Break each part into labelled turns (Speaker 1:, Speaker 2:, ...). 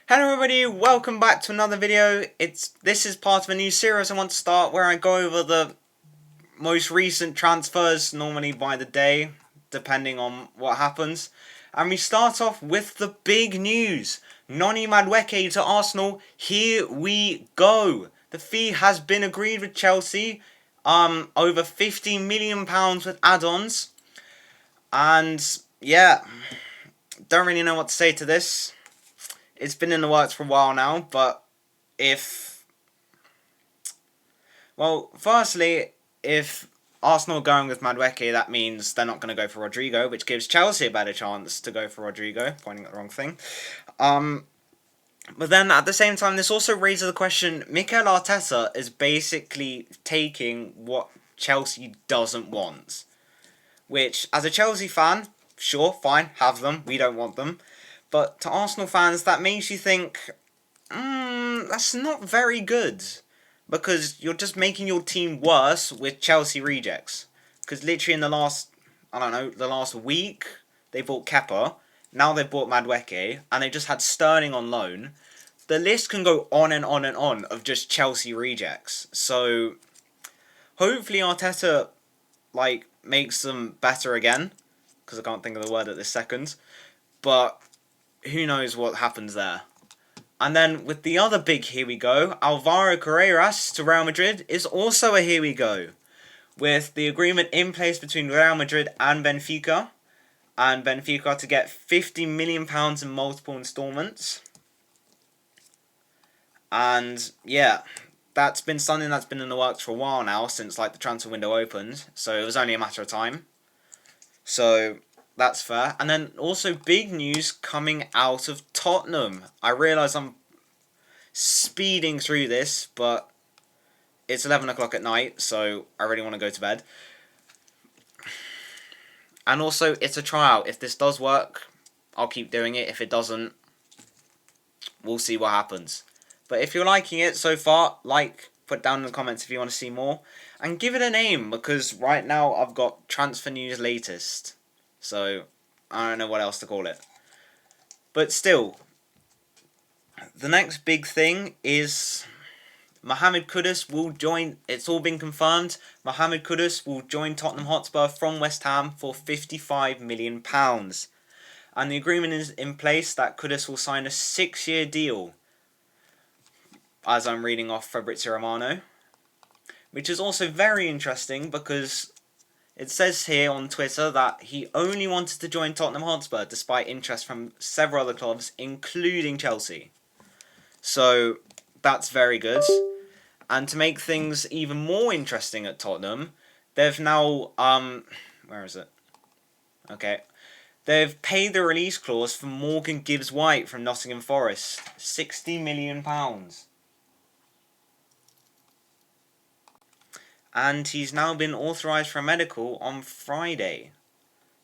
Speaker 1: Hello everybody, welcome back to another video. This is part of a new series I want to start where I go over the most recent transfers, normally by the day, depending on what happens. And we start off with the big news. Noni Madueke to Arsenal, here we go. The fee has been agreed with Chelsea, over £50 million with add-ons. And yeah, don't really know what to say to this. It's been in the works for a while now, but firstly, if Arsenal are going with Madueke, that means they're not going to go for Rodrigo, which gives Chelsea a better chance to go for Rodrigo, pointing at the wrong thing. But then, at the same time, this also raises the question, Mikel Arteta is basically taking what Chelsea doesn't want. Which, as a Chelsea fan, sure, fine, have them, we don't want them. But to Arsenal fans, that makes you think, that's not very good. Because you're just making your team worse with Chelsea rejects. Because literally in the last week, they bought Kepa. Now they've bought Madueke. And they just had Sterling on loan. The list can go on and on and on of just Chelsea rejects. So, hopefully Arteta, makes them better again. Because I can't think of the word at this second. But who knows what happens there. And then with the other big here we go, Alvaro Carreras to Real Madrid is also a here we go. With the agreement in place between Real Madrid and Benfica. And Benfica to get £50 million in multiple instalments. And yeah, that's been something that's been in the works for a while now, since the transfer window opened. So it was only a matter of time. So that's fair. And then also big news coming out of Tottenham. I realise I'm speeding through this, but it's 11 o'clock at night, so I really want to go to bed. And also, it's a tryout. If this does work, I'll keep doing it. If it doesn't, we'll see what happens. But if you're liking it so far, put down in the comments if you want to see more. And give it a name, because right now I've got Transfer News Latest. So, I don't know what else to call it. But still, the next big thing is Mohamed Kudus will join. It's all been confirmed. Mohamed Kudus will join Tottenham Hotspur from West Ham for £55 million. And the agreement is in place that Kudus will sign a 6-year deal, as I'm reading off Fabrizio Romano. Which is also very interesting because it says here on Twitter that he only wanted to join Tottenham Hotspur despite interest from several other clubs, including Chelsea. So, that's very good. And to make things even more interesting at Tottenham, they've now, where is it? Okay. They've paid the release clause for Morgan Gibbs-White from Nottingham Forest. £60 million. And he's now been authorised for a medical on Friday.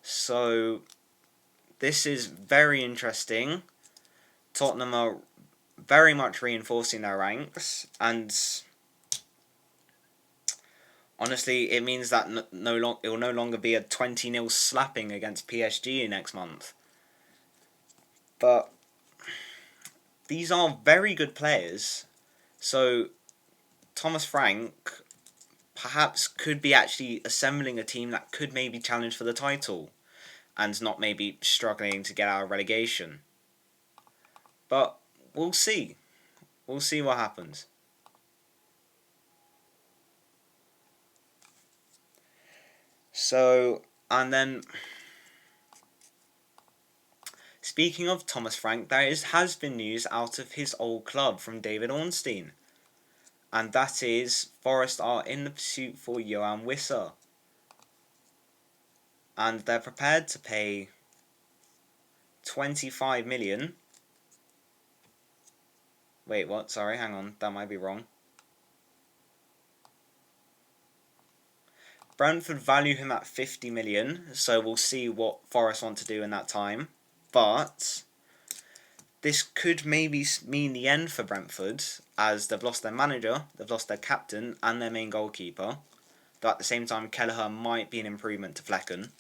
Speaker 1: So, this is very interesting. Tottenham are very much reinforcing their ranks. And honestly, it means that it will no longer be a 20-0 slapping against PSG next month. But these are very good players. So, Thomas Frank perhaps could be actually assembling a team that could maybe challenge for the title and not maybe struggling to get out of relegation. But we'll see. We'll see what happens. So, and then, speaking of Thomas Frank, has been news out of his old club from David Ornstein. And that is, Forest are in the pursuit for Yoanne Wissa. And they're prepared to pay £25 million. Wait, what? Sorry, hang on. That might be wrong. Brentford value him at £50 million, so we'll see what Forest want to do in that time. But this could maybe mean the end for Brentford, as they've lost their manager, they've lost their captain, and their main goalkeeper. But at the same time, Kelleher might be an improvement to Flecken,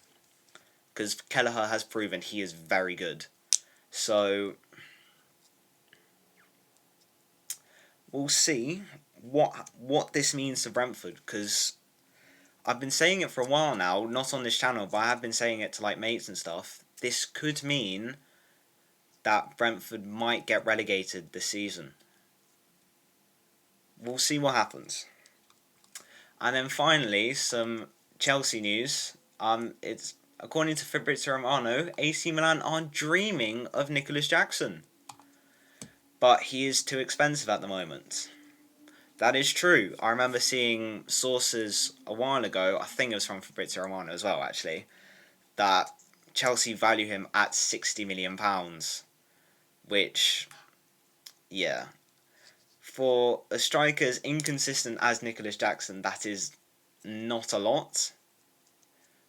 Speaker 1: because Kelleher has proven he is very good. So, we'll see what this means to Brentford, because I've been saying it for a while now, not on this channel, but I have been saying it to like mates and stuff. This could mean that Brentford might get relegated this season. We'll see what happens. And then finally, some Chelsea news. It's according to Fabrizio Romano, AC Milan are dreaming of Nicholas Jackson, but he is too expensive at the moment. That is true. I remember seeing sources a while ago, I think it was from Fabrizio Romano as well actually, that Chelsea value him at £60 million, which, yeah, for a striker as inconsistent as Nicholas Jackson, that is not a lot.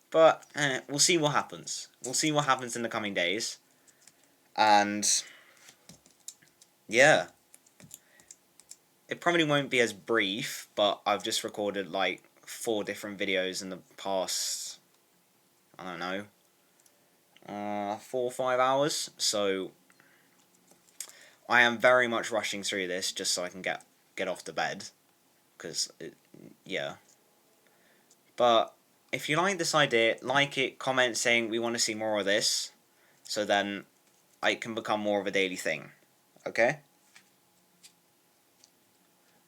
Speaker 1: But we'll see what happens. We'll see what happens in the coming days. And yeah, it probably won't be as brief, but I've just recorded like 4 different videos in the past, I don't know, 4 or 5 hours. So I am very much rushing through this just so I can get off to bed. Because, yeah. But if you like this idea, like it, comment saying we want to see more of this. So then it can become more of a daily thing. Okay?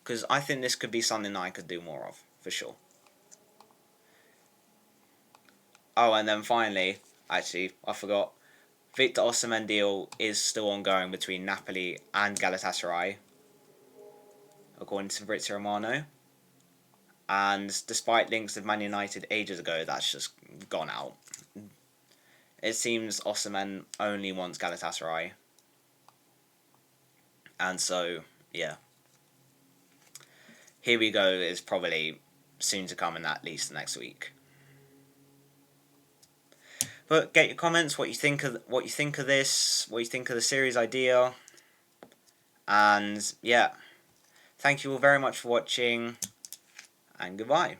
Speaker 1: Because I think this could be something that I could do more of, for sure. Oh, and then finally, actually, I forgot. Victor Osimhen deal is still ongoing between Napoli and Galatasaray, according to Fabrizio Romano. And despite links with Man United ages ago, that's just gone out. It seems Osimhen only wants Galatasaray. And so, yeah. Here We Go is probably soon to come in at least next week. But get your comments, what you think of this, what you think of the series idea. And yeah. Thank you all very much for watching, and goodbye.